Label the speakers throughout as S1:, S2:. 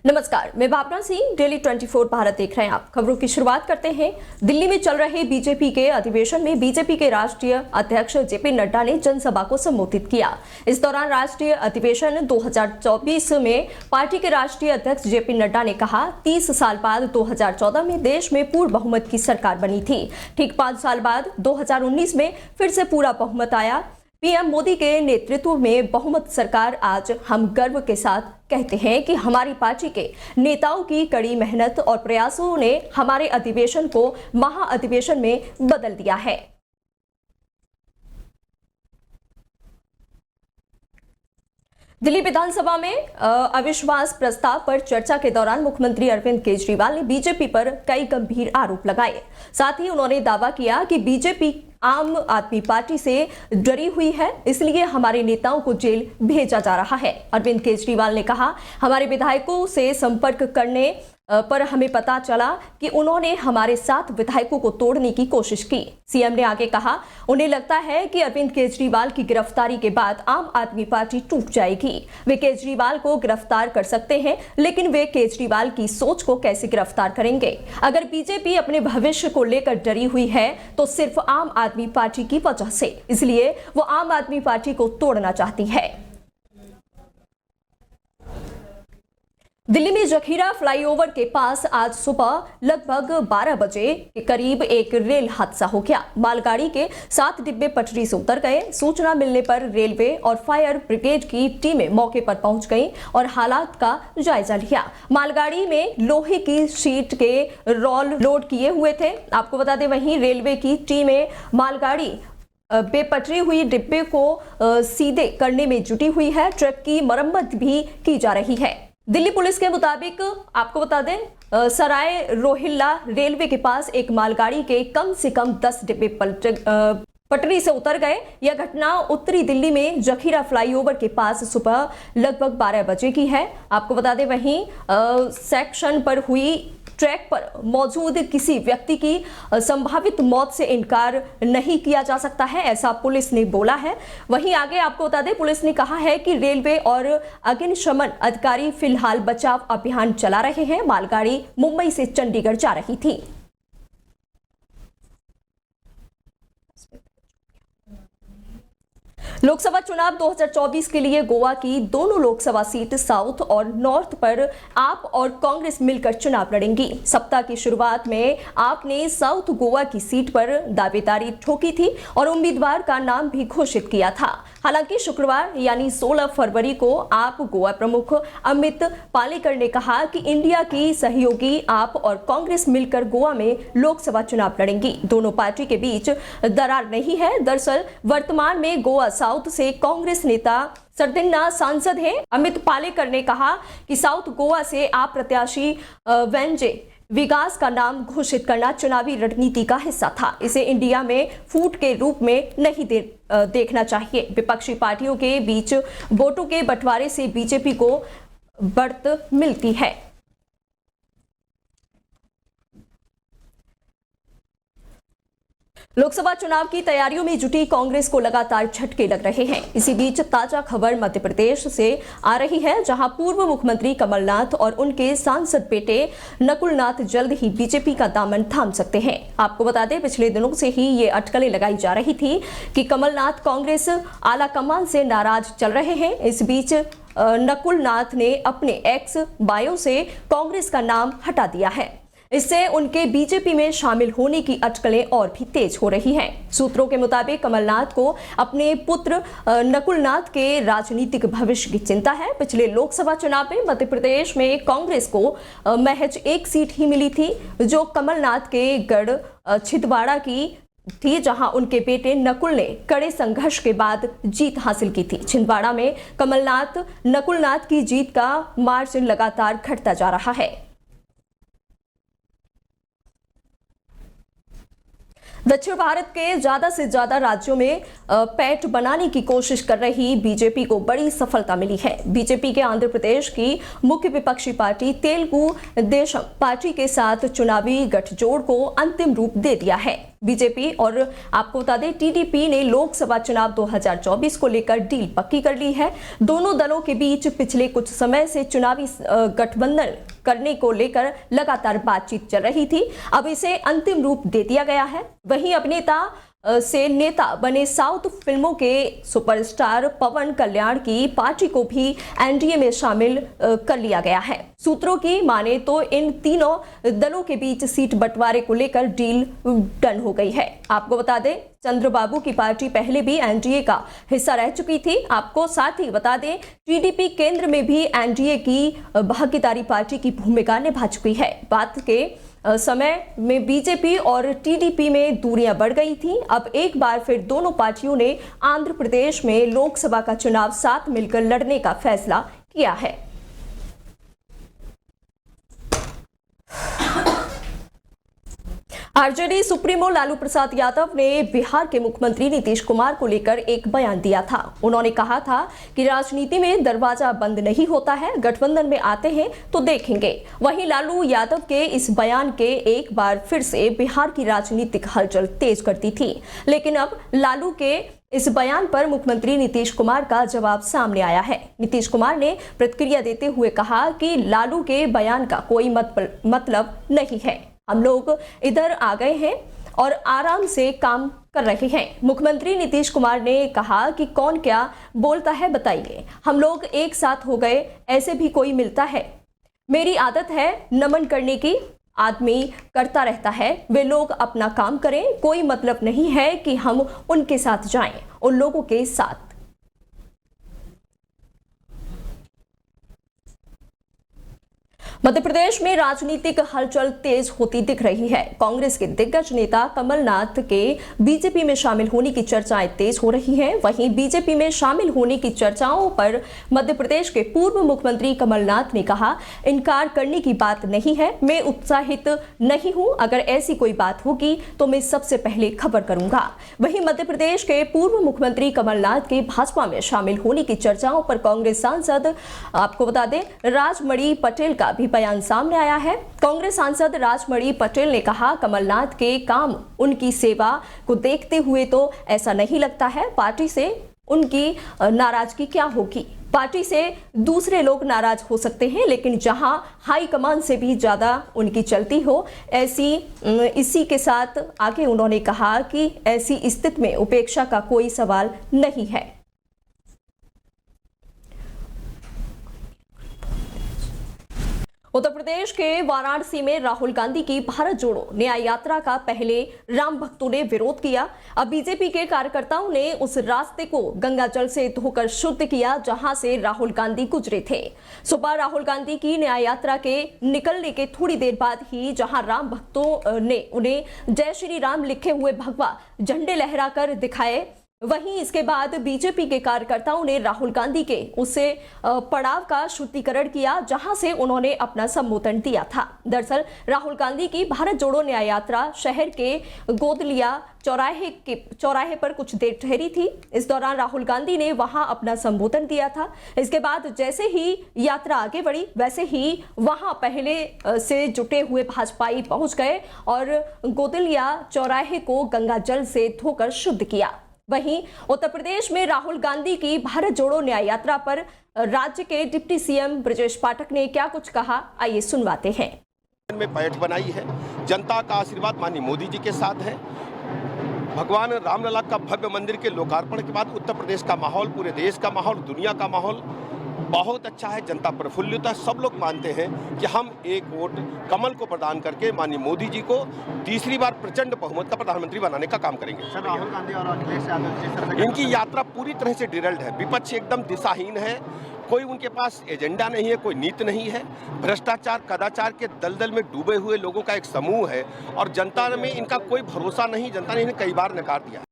S1: नमस्कार, मैं भावना सिंह। डेली 24 भारत देख रहे हैं आप। खबरों की शुरुआत करते हैं। दिल्ली में चल रहे बीजेपी के अधिवेशन में बीजेपी के राष्ट्रीय अध्यक्ष जेपी नड्डा ने जनसभा को संबोधित किया। इस दौरान राष्ट्रीय अधिवेशन 2024 में पार्टी के राष्ट्रीय अध्यक्ष जेपी नड्डा ने कहा, 30 साल बाद 2014 में देश में पूर्ण बहुमत की सरकार बनी थी। ठीक 5 साल बाद 2019 में फिर से पूरा बहुमत आया। पीएम मोदी के नेतृत्व में बहुमत सरकार। आज हम गर्व के साथ कहते हैं कि हमारी पार्टी के नेताओं की कड़ी मेहनत और प्रयासों ने हमारे अधिवेशन को महाअधिवेशन में बदल दिया है। दिल्ली विधानसभा में अविश्वास प्रस्ताव पर चर्चा के दौरान मुख्यमंत्री अरविंद केजरीवाल ने बीजेपी पर कई गंभीर आरोप लगाए। साथ ही उन्होंने दावा किया कि बीजेपी आम आदमी पार्टी से डरी हुई है, इसलिए हमारे नेताओं को जेल भेजा जा रहा है। अरविंद केजरीवाल ने कहा, हमारे विधायकों से संपर्क करने पर हमें पता चला कि उन्होंने हमारे 7 विधायकों को तोड़ने की कोशिश की। सीएम ने आगे कहा, उन्हें लगता है कि अरविंद केजरीवाल की गिरफ्तारी के बाद आम आदमी पार्टी टूट जाएगी। वे केजरीवाल को गिरफ्तार कर सकते हैं, लेकिन वे केजरीवाल की सोच को कैसे गिरफ्तार करेंगे? अगर बीजेपी अपने भविष्य को लेकर डरी हुई है तो सिर्फ आम आदमी पार्टी की वजह से, इसलिए वो आम आदमी पार्टी को तोड़ना चाहती है। दिल्ली में जखीरा फ्लाईओवर के पास आज सुबह लगभग 12 बजे के करीब एक रेल हादसा हो गया। मालगाड़ी के 7 डिब्बे पटरी से उतर गए। सूचना मिलने पर रेलवे और फायर ब्रिगेड की टीमें मौके पर पहुंच गईं और हालात का जायजा लिया। मालगाड़ी में लोहे की शीट के रोल लोड किए हुए थे। आपको बता दें, वहीं रेलवे की टीमें मालगाड़ी बेपटरी हुई डिब्बे को सीधे करने में जुटी हुई है। ट्रक की मरम्मत भी की जा रही है। दिल्ली पुलिस के मुताबिक आपको बता दें, सराय रोहिल्ला रेलवे के पास एक मालगाड़ी के कम से कम 10 डिब्बे पटरी से उतर गए। यह घटना उत्तरी दिल्ली में जखीरा फ्लाईओवर के पास सुबह लगभग 12 बजे की है। आपको बता दें, वहीं सेक्शन पर हुई ट्रैक पर मौजूद किसी व्यक्ति की संभावित मौत से इनकार नहीं किया जा सकता है, ऐसा पुलिस ने बोला है। वहीं आगे आपको बता दें, पुलिस ने कहा है कि रेलवे और अग्निशमन अधिकारी फिलहाल बचाव अभियान चला रहे हैं। मालगाड़ी मुंबई से चंडीगढ़ जा रही थी। लोकसभा चुनाव 2024 के लिए गोवा की दोनों लोकसभा सीट साउथ और नॉर्थ पर आप और कांग्रेस मिलकर चुनाव लड़ेंगी। सप्ताह की शुरुआत में आपने साउथ गोवा की सीट पर दावेदारी ठोकी थी और उम्मीदवार का नाम भी घोषित किया था। हालांकि शुक्रवार यानी 16 फरवरी को आप गोवा प्रमुख अमित पालेकर ने कहा कि इंडिया की सहयोगी आप और कांग्रेस मिलकर गोवा में लोकसभा चुनाव लड़ेंगी। दोनों पार्टी के बीच दरार नहीं है। दरअसल वर्तमान में गोवा साउथ से कांग्रेस नेता सरदिन्ना सांसद हैं। अमित पालेकर ने कहा कि साउथ गोवा से आप प्रत्याशी वेंजे विकास का नाम घोषित करना चुनावी रणनीति का हिस्सा था। इसे इंडिया में फूट के रूप में नहीं देखना चाहिए। विपक्षी पार्टियों के बीच वोटों के बंटवारे से बीजेपी को बढ़त मिलती है। लोकसभा चुनाव की तैयारियों में जुटी कांग्रेस को लगातार झटके लग रहे हैं। इसी बीच ताजा खबर मध्य प्रदेश से आ रही है, जहां पूर्व मुख्यमंत्री कमलनाथ और उनके सांसद बेटे नकुलनाथ जल्द ही बीजेपी का दामन थाम सकते हैं। आपको बता दें, पिछले दिनों से ही ये अटकलें लगाई जा रही थी कि कमलनाथ कांग्रेस आलाकमान से नाराज चल रहे हैं। इस बीच नकुलनाथ ने अपने एक्स बायो से कांग्रेस का नाम हटा दिया है। इससे उनके बीजेपी में शामिल होने की अटकलें और भी तेज हो रही हैं। सूत्रों के मुताबिक कमलनाथ को अपने पुत्र नकुलनाथ के राजनीतिक भविष्य की चिंता है। पिछले लोकसभा चुनाव में मध्य प्रदेश में कांग्रेस को महज 1 सीट ही मिली थी, जो कमलनाथ के गढ़ छिंदवाड़ा की थी, जहां उनके बेटे नकुल ने कड़े संघर्ष के बाद जीत हासिल की थी। छिंदवाड़ा में नकुलनाथ की जीत का मार्जिन लगातार घटता जा रहा है। द दक्षिण भारत के ज्यादा से ज्यादा राज्यों में पैठ बनाने की कोशिश कर रही बीजेपी को बड़ी सफलता मिली है। बीजेपी के आंध्र प्रदेश की मुख्य विपक्षी पार्टी तेलुगु देशम पार्टी के साथ चुनावी गठजोड़ को अंतिम रूप दे दिया है। बीजेपी और आपको बता दें टीडीपी ने लोकसभा चुनाव 2024 को लेकर डील पक्की कर ली है। दोनों दलों के बीच पिछले कुछ समय से चुनावी गठबंधन करने को लेकर लगातार बातचीत चल रही थी। अब इसे अंतिम रूप दे दिया गया है। वहीं अभिनेता से नेता बने साउथ फिल्मों के सुपरस्टार पवन कल्याण की पार्टी को भी एनडीए में शामिल कर लिया गया है। सूत्रों की माने तो इन तीनों दलों के बीच सीट बंटवारे को लेकर डील डन हो गई है। आपको बता दें चंद्रबाबू की पार्टी पहले भी एनडीए का हिस्सा रह चुकी थी। आपको साथ ही बता दें टीडीपी केंद्र में भी एनडीए की भागीदारी पार्टी की भूमिका निभा चुकी है। बात के समय में बीजेपी और टीडीपी में दूरियां बढ़ गई थी। अब एक बार फिर दोनों पार्टियों ने आंध्र प्रदेश में लोकसभा का चुनाव साथ मिलकर लड़ने का फैसला किया है। आरजेडी सुप्रीमो लालू प्रसाद यादव ने बिहार के मुख्यमंत्री नीतीश कुमार को लेकर एक बयान दिया था। उन्होंने कहा था कि राजनीति में दरवाजा बंद नहीं होता है, गठबंधन में आते हैं तो देखेंगे। वहीं लालू यादव के इस बयान के एक बार फिर से बिहार की राजनीतिक हलचल तेज कर दी थी। लेकिन अब लालू के इस बयान पर मुख्यमंत्री नीतीश कुमार का जवाब सामने आया है। नीतीश कुमार ने प्रतिक्रिया देते हुए कहा कि लालू के बयान का कोई मतलब नहीं है। हम लोग इधर आ गए हैं और आराम से काम कर रहे हैं। मुख्यमंत्री नीतीश कुमार ने कहा कि कौन क्या बोलता है बताइए, हम लोग एक साथ हो गए, ऐसे भी कोई मिलता है? मेरी आदत है नमन करने की, आदमी करता रहता है, वे लोग अपना काम करें, कोई मतलब नहीं है कि हम उनके साथ जाएं, उन लोगों के साथ। मध्य प्रदेश में राजनीतिक हलचल तेज होती दिख रही है। कांग्रेस के दिग्गज नेता कमलनाथ के बीजेपी में शामिल होने की चर्चाएं तेज हो रही हैं। वहीं बीजेपी में शामिल होने की चर्चाओं पर मध्य प्रदेश के पूर्व मुख्यमंत्री कमलनाथ ने कहा, इनकार करने की बात नहीं है, मैं उत्साहित नहीं हूं, अगर ऐसी कोई बात होगी तो मैं सबसे पहले खबर करूंगा। वहीं मध्य प्रदेश के पूर्व मुख्यमंत्री कमलनाथ के भाजपा में शामिल होने की चर्चाओं पर कांग्रेस सांसद आपको बता दें राजमणि पटेल का भी बयान सामने आया है। कांग्रेस सांसद राजमणि पटेल ने कहा, कमलनाथ के काम, उनकी सेवा को देखते हुए तो ऐसा नहीं लगता है पार्टी से उनकी नाराजगी क्या होगी। पार्टी से दूसरे लोग नाराज हो सकते हैं, लेकिन जहां हाईकमान से भी ज्यादा उनकी चलती हो, इसी के साथ आगे उन्होंने कहा कि ऐसी स्थिति में उपेक्षा का कोई सवाल नहीं है। उत्तर प्रदेश के वाराणसी में राहुल गांधी की भारत जोड़ो न्याय यात्रा का पहले राम भक्तों ने विरोध किया। अब बीजेपी के कार्यकर्ताओं ने उस रास्ते को गंगा जल से धोकर शुद्ध किया जहां से राहुल गांधी गुजरे थे। सुबह राहुल गांधी की न्याय यात्रा के निकलने के थोड़ी देर बाद ही जहां राम भक्तों ने उन्हें जय श्री राम लिखे हुए भगवा झंडे लहराकर दिखाए, वहीं इसके बाद बीजेपी के कार्यकर्ताओं ने राहुल गांधी के उस पड़ाव का शुद्धिकरण किया जहां से उन्होंने अपना संबोधन दिया था। दरअसल राहुल गांधी की भारत जोड़ो न्याय यात्रा शहर के गोदलिया चौराहे पर कुछ देर ठहरी थी। इस दौरान राहुल गांधी ने वहां अपना संबोधन दिया था। इसके बाद जैसे ही यात्रा आगे बढ़ी वैसे ही वहां पहले से जुटे हुए भाजपाई पहुंच गए और गोदलिया चौराहे को गंगा जल से धोकर शुद्ध किया। वहीं उत्तर प्रदेश में राहुल गांधी की भारत जोड़ो न्याय यात्रा पर राज्य के डिप्टी सीएम ब्रजेश पाठक ने क्या कुछ कहा, आइए सुनवाते हैं।
S2: में पैठ बनाई है, जनता का आशीर्वाद माननीय मोदी जी के साथ है। भगवान रामलला का भव्य मंदिर के लोकार्पण के बाद उत्तर प्रदेश का माहौल, पूरे देश का माहौल, दुनिया का माहौल बहुत अच्छा है। जनता प्रफुल्लित है। सब लोग मानते हैं कि हम एक वोट कमल को प्रदान करके माननीय मोदी जी को तीसरी बार प्रचंड बहुमत का प्रधानमंत्री बनाने का काम करेंगे।
S3: सर, राहुल गांधी और अखिलेश यादव
S2: इनकी यात्रा पूरी तरह से डिरेल्ड है। विपक्ष एकदम दिशाहीन है, कोई उनके पास एजेंडा नहीं है, कोई नीति नहीं है। भ्रष्टाचार कदाचार के दलदल में डूबे हुए लोगों का एक समूह है और जनता में इनका कोई भरोसा नहीं। जनता ने इन्हें कई बार नकार दिया।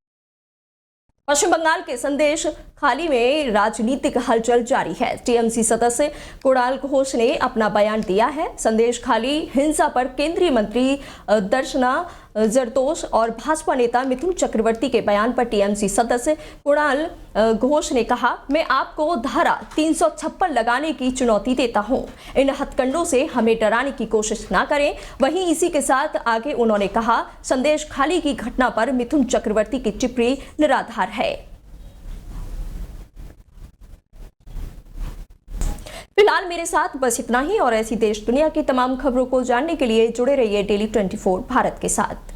S1: पश्चिम बंगाल के संदेश खाली में राजनीतिक हलचल जारी है। टीएमसी सदस्य कुणाल घोष ने अपना बयान दिया है। संदेश खाली हिंसा पर केंद्रीय मंत्री दर्शना जरदोश और भाजपा नेता मिथुन चक्रवर्ती के बयान पर टीएमसी सदस्य कुणाल घोष ने कहा, मैं आपको धारा 356 लगाने की चुनौती देता हूं। इन हथकंडों से हमें डराने की कोशिश ना करें। वहीं इसी के साथ आगे उन्होंने कहा, संदेश खाली की घटना पर मिथुन चक्रवर्ती की टिप्पणी निराधार है। फिलहाल मेरे साथ बस इतना ही और ऐसी देश दुनिया की तमाम खबरों को जानने के लिए जुड़े रहिए डेली 24 भारत के साथ।